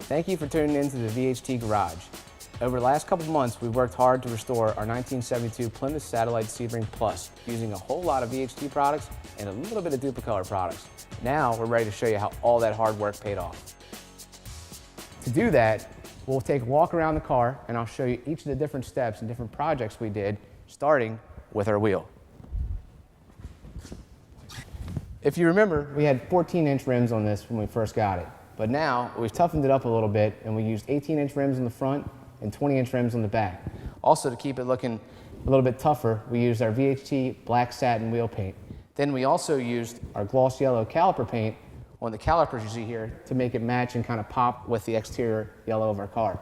Thank you for tuning in to the VHT Garage. Over the last couple of months, we've worked hard to restore our 1972 Plymouth Satellite Sebring Plus using a whole lot of VHT products and a little bit of Dupli-Color products. Now we're ready to show you how all that hard work paid off. To do that, we'll take a walk around the car and I'll show you each of the different steps and different projects we did, starting with our wheel. If you remember, we had 14-inch rims on this when we first got it, but now we've toughened it up a little bit and we used 18-inch rims in the front and 20-inch rims on the back. Also, to keep it looking a little bit tougher, we used our VHT black satin wheel paint. Then we also used our gloss yellow caliper paint on the calipers you see here to make it match and kind of pop with the exterior yellow of our car.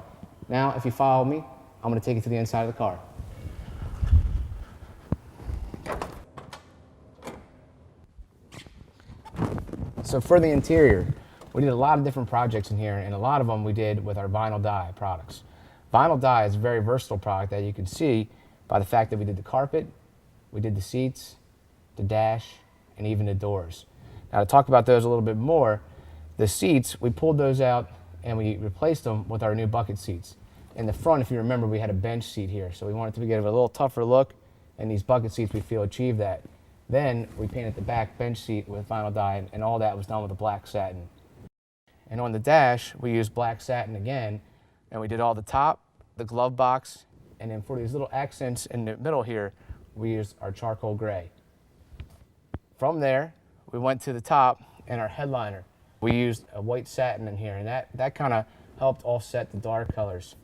Now, if you follow me, I'm going to take you to the inside of the car. So for the interior, we did a lot of different projects in here, and a lot of them we did with our vinyl dye products. Vinyl dye is a very versatile product that you can see by the fact that we did the carpet, we did the seats, the dash, and even the doors. Now to talk about those a little bit more, the seats, we pulled those out and we replaced them with our new bucket seats. In the front, if you remember, we had a bench seat here, so we wanted to give it a little tougher look, and these bucket seats we feel achieved that. Then we painted the back bench seat with vinyl dye, and all that was done with a black satin. And on the dash, we used black satin again, and we did all the top, the glove box, and then for these little accents in the middle here, we used our charcoal gray. From there, we went to the top and our headliner. We used a white satin in here, and that kind of helped offset the dark colors.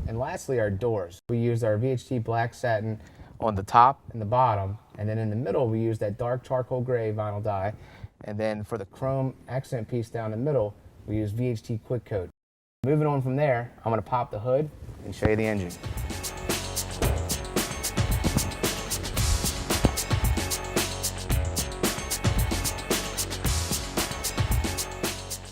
And lastly, our doors. We used our VHT black satin on the top and the bottom, and then in the middle, we used that dark charcoal gray vinyl dye. And then for the chrome accent piece down the middle, we used VHT Quick Coat. Moving on from there, I'm going to pop the hood and show you the engine.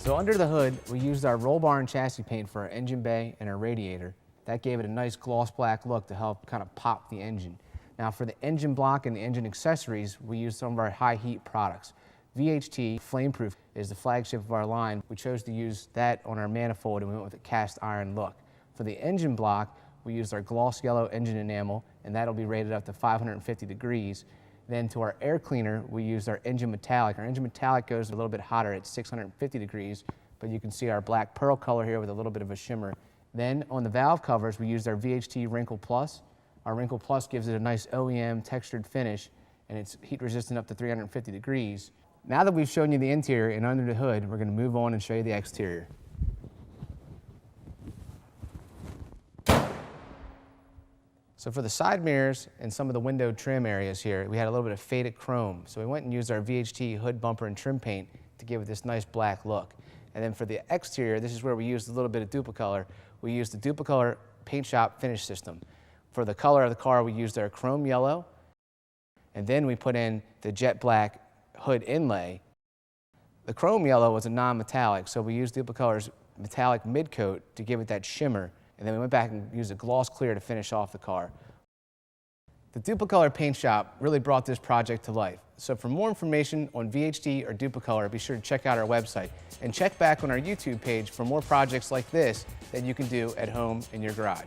So under the hood, we used our roll bar and chassis paint for our engine bay and our radiator. That gave it a nice gloss black look to help kind of pop the engine. Now for the engine block and the engine accessories, we used some of our high heat products. VHT Flameproof is the flagship of our line. We chose to use that on our manifold and we went with a cast iron look. For the engine block, we used our gloss yellow engine enamel, and that'll be rated up to 550 degrees. Then to our air cleaner, we used our engine metallic. Our engine metallic goes a little bit hotter at 650 degrees, but you can see our black pearl color here with a little bit of a shimmer. Then on the valve covers, we used our VHT Wrinkle Plus. Our Wrinkle Plus gives it a nice OEM textured finish, and it's heat resistant up to 350 degrees. Now that we've shown you the interior and under the hood, we're going to move on and show you the exterior. So for the side mirrors and some of the window trim areas here, we had a little bit of faded chrome. So we went and used our VHT hood bumper and trim paint to give it this nice black look. And then for the exterior, this is where we used a little bit of Dupli-Color. We used the Dupli-Color paint shop finish system. For the color of the car, we used our chrome yellow, and then we put in the jet black hood inlay. The chrome yellow was a non-metallic, so we used Dupli-Color's metallic mid coat to give it that shimmer, and then we went back and used a gloss clear to finish off the car. The Dupli-Color paint shop really brought this project to life. So for more information on VHT or Dupli-Color, be sure to check out our website and check back on our YouTube page for more projects like this that you can do at home in your garage.